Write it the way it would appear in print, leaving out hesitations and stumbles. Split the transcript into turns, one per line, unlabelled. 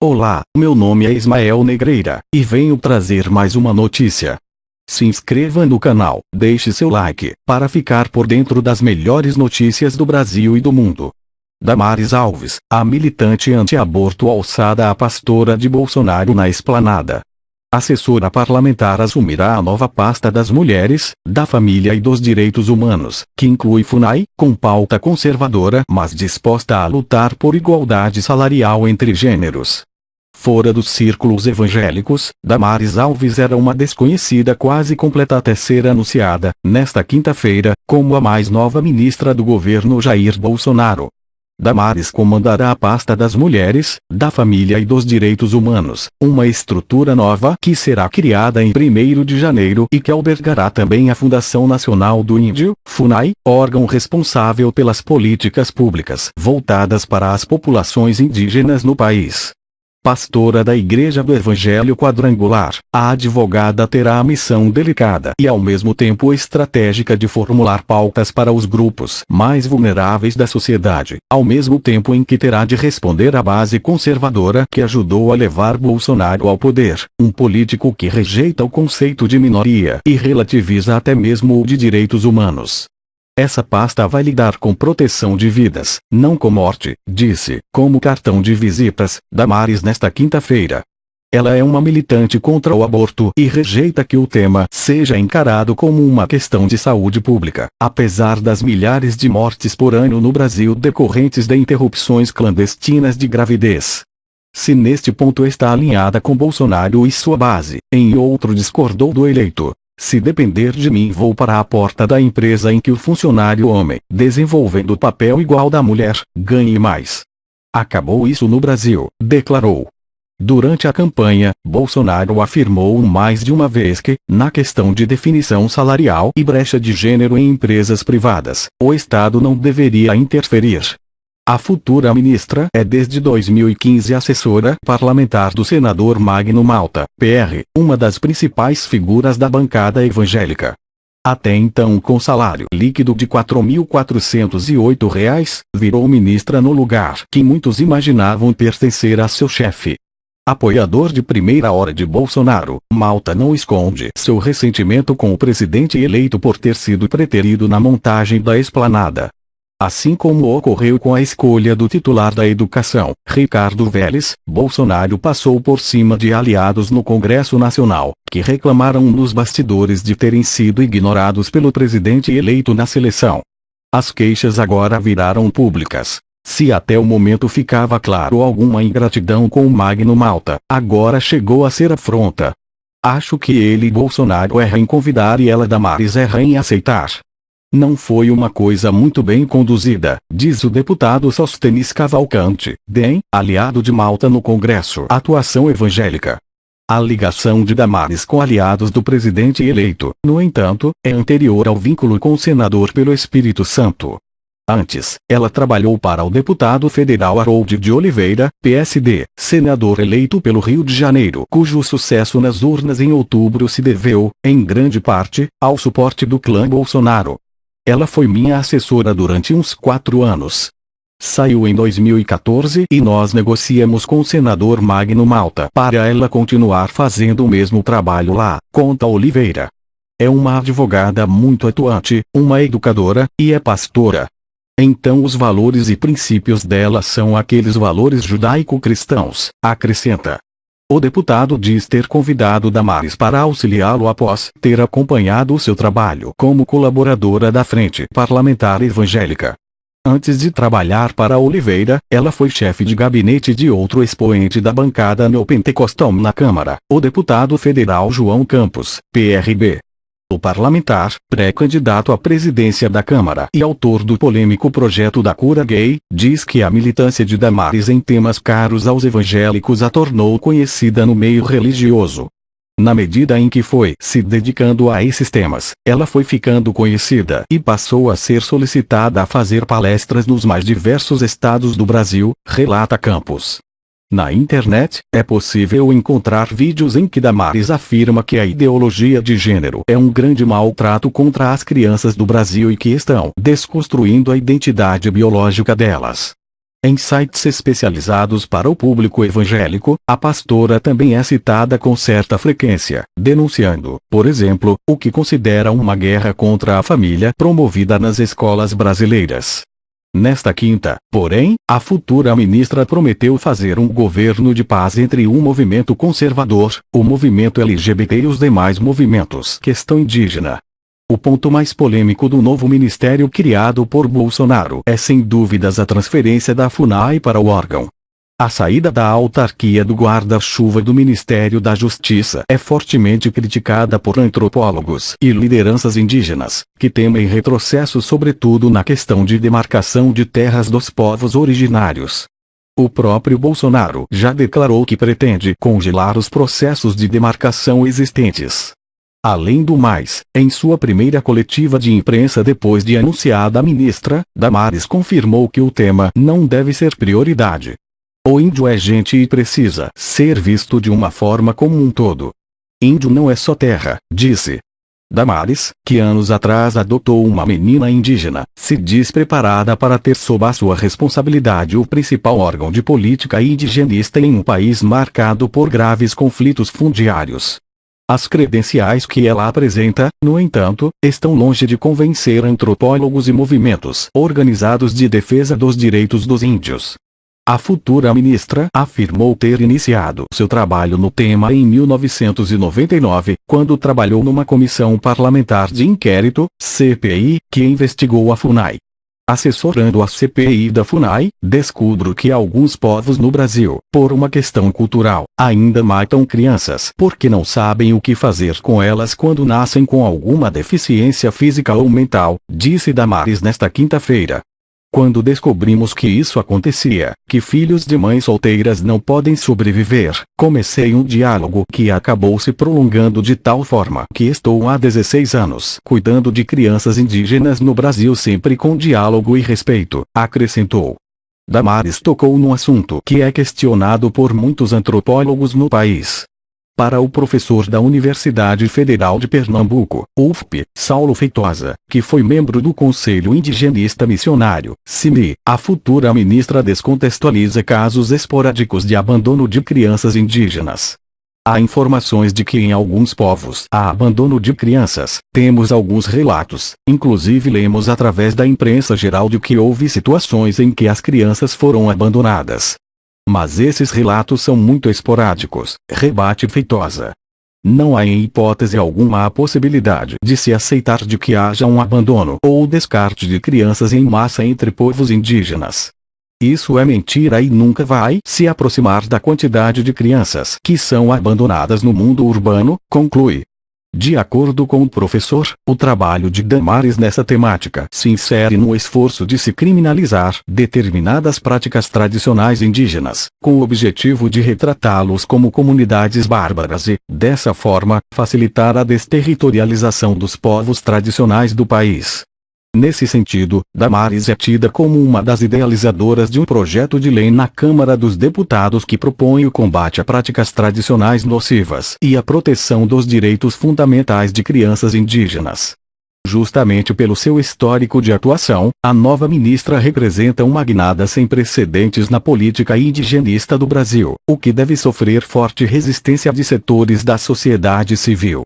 Olá, meu nome é Ismael Negreira, e venho trazer mais uma notícia. Se inscreva no canal, deixe seu like, para ficar por dentro das melhores notícias do Brasil e do mundo. Damares Alves, a militante anti-aborto alçada à pastora de Bolsonaro na esplanada. Assessora parlamentar assumirá a nova pasta das mulheres, da família e dos direitos humanos, que inclui FUNAI, com pauta conservadora mas disposta a lutar por igualdade salarial entre gêneros. Fora dos círculos evangélicos, Damares Alves era uma desconhecida quase completa até ser anunciada, nesta quinta-feira, como a mais nova ministra do governo Jair Bolsonaro. Damares comandará a pasta das mulheres, da família e dos direitos humanos, uma estrutura nova que será criada em 1º de janeiro e que albergará também a Fundação Nacional do Índio, FUNAI, órgão responsável pelas políticas públicas voltadas para as populações indígenas no país. Pastora da Igreja do Evangelho Quadrangular, a advogada terá a missão delicada e ao mesmo tempo estratégica de formular pautas para os grupos mais vulneráveis da sociedade, ao mesmo tempo em que terá de responder à base conservadora que ajudou a levar Bolsonaro ao poder, um político que rejeita o conceito de minoria e relativiza até mesmo o de direitos humanos. Essa pasta vai lidar com proteção de vidas, não com morte, disse, como cartão de visitas, Damares nesta quinta-feira. Ela é uma militante contra o aborto e rejeita que o tema seja encarado como uma questão de saúde pública, apesar das milhares de mortes por ano no Brasil decorrentes de interrupções clandestinas de gravidez. Se neste ponto está alinhada com Bolsonaro e sua base, em outro discordou do eleito. Se depender de mim, vou para a porta da empresa em que o funcionário homem, desenvolvendo o papel igual da mulher, ganhe mais. Acabou isso no Brasil, declarou. Durante a campanha, Bolsonaro afirmou mais de uma vez que, na questão de definição salarial e brecha de gênero em empresas privadas, o Estado não deveria interferir. A futura ministra é desde 2015 assessora parlamentar do senador Magno Malta, PR, uma das principais figuras da bancada evangélica. Até então, com salário líquido de R$ 4.408, virou ministra no lugar que muitos imaginavam pertencer a seu chefe. Apoiador de primeira hora de Bolsonaro, Malta não esconde seu ressentimento com o presidente eleito por ter sido preterido na montagem da esplanada. Assim como ocorreu com a escolha do titular da Educação, Ricardo Vélez, Bolsonaro passou por cima de aliados no Congresso Nacional, que reclamaram nos bastidores de terem sido ignorados pelo presidente eleito na seleção. As queixas agora viraram públicas. Se até o momento ficava claro alguma ingratidão com o Magno Malta, agora chegou a ser afronta. Acho que ele, Bolsonaro, erra em convidar e ela, Damares, erra em aceitar. Não foi uma coisa muito bem conduzida, diz o deputado Sóstenes Cavalcante, DEM, aliado de Malta no Congresso. Atuação evangélica. A ligação de Damares com aliados do presidente eleito, no entanto, é anterior ao vínculo com o senador pelo Espírito Santo. Antes, ela trabalhou para o deputado federal Harold de Oliveira, PSD, senador eleito pelo Rio de Janeiro, cujo sucesso nas urnas em outubro se deveu, em grande parte, ao suporte do clã Bolsonaro. Ela foi minha assessora durante uns 4 anos. Saiu em 2014 e nós negociamos com o senador Magno Malta para ela continuar fazendo o mesmo trabalho lá, conta Oliveira. É uma advogada muito atuante, uma educadora, e é pastora. Então os valores e princípios dela são aqueles valores judaico-cristãos, acrescenta. O deputado diz ter convidado Damares para auxiliá-lo após ter acompanhado o seu trabalho como colaboradora da Frente Parlamentar Evangélica. Antes de trabalhar para Oliveira, ela foi chefe de gabinete de outro expoente da bancada neopentecostal na Câmara, o deputado federal João Campos, PRB. O parlamentar, pré-candidato à presidência da Câmara e autor do polêmico projeto da cura gay, diz que a militância de Damares em temas caros aos evangélicos a tornou conhecida no meio religioso. Na medida em que foi se dedicando a esses temas, ela foi ficando conhecida e passou a ser solicitada a fazer palestras nos mais diversos estados do Brasil, relata Campos. Na internet, é possível encontrar vídeos em que Damares afirma que a ideologia de gênero é um grande maltrato contra as crianças do Brasil e que estão desconstruindo a identidade biológica delas. Em sites especializados para o público evangélico, a pastora também é citada com certa frequência, denunciando, por exemplo, o que considera uma guerra contra a família promovida nas escolas brasileiras. Nesta quinta, porém, a futura ministra prometeu fazer um governo de paz entre o movimento conservador, o movimento LGBT e os demais movimentos. Questão indígena. O ponto mais polêmico do novo ministério criado por Bolsonaro é sem dúvidas a transferência da FUNAI para o órgão. A saída da autarquia do guarda-chuva do Ministério da Justiça é fortemente criticada por antropólogos e lideranças indígenas, que temem retrocesso sobretudo na questão de demarcação de terras dos povos originários. O próprio Bolsonaro já declarou que pretende congelar os processos de demarcação existentes. Além do mais, em sua primeira coletiva de imprensa depois de anunciada a ministra, Damares confirmou que o tema não deve ser prioridade. O índio é gente e precisa ser visto de uma forma como um todo. Índio não é só terra, disse. Damares, que anos atrás adotou uma menina indígena, se diz preparada para ter sob a sua responsabilidade o principal órgão de política indigenista em um país marcado por graves conflitos fundiários. As credenciais que ela apresenta, no entanto, estão longe de convencer antropólogos e movimentos organizados de defesa dos direitos dos índios. A futura ministra afirmou ter iniciado seu trabalho no tema em 1999, quando trabalhou numa comissão parlamentar de inquérito, CPI, que investigou a FUNAI. Assessorando a CPI da FUNAI, descubro que alguns povos no Brasil, por uma questão cultural, ainda matam crianças porque não sabem o que fazer com elas quando nascem com alguma deficiência física ou mental, disse Damares nesta quinta-feira. Quando descobrimos que isso acontecia, que filhos de mães solteiras não podem sobreviver, comecei um diálogo que acabou se prolongando de tal forma que estou há 16 anos cuidando de crianças indígenas no Brasil sempre com diálogo e respeito, acrescentou. Damares tocou num assunto que é questionado por muitos antropólogos no país. Para o professor da Universidade Federal de Pernambuco, UFP, Saulo Feitosa, que foi membro do Conselho Indigenista Missionário, CIMI, a futura ministra descontextualiza casos esporádicos de abandono de crianças indígenas. Há informações de que em alguns povos há abandono de crianças, temos alguns relatos, inclusive lemos através da imprensa geral de que houve situações em que as crianças foram abandonadas. Mas esses relatos são muito esporádicos, rebate Feitosa. Não há em hipótese alguma a possibilidade de se aceitar de que haja um abandono ou descarte de crianças em massa entre povos indígenas. Isso é mentira e nunca vai se aproximar da quantidade de crianças que são abandonadas no mundo urbano, conclui. De acordo com o professor, o trabalho de Damares nessa temática se insere no esforço de se criminalizar determinadas práticas tradicionais indígenas, com o objetivo de retratá-los como comunidades bárbaras e, dessa forma, facilitar a desterritorialização dos povos tradicionais do país. Nesse sentido, Damares é tida como uma das idealizadoras de um projeto de lei na Câmara dos Deputados que propõe o combate a práticas tradicionais nocivas e a proteção dos direitos fundamentais de crianças indígenas. Justamente pelo seu histórico de atuação, a nova ministra representa uma guinada sem precedentes na política indigenista do Brasil, o que deve sofrer forte resistência de setores da sociedade civil.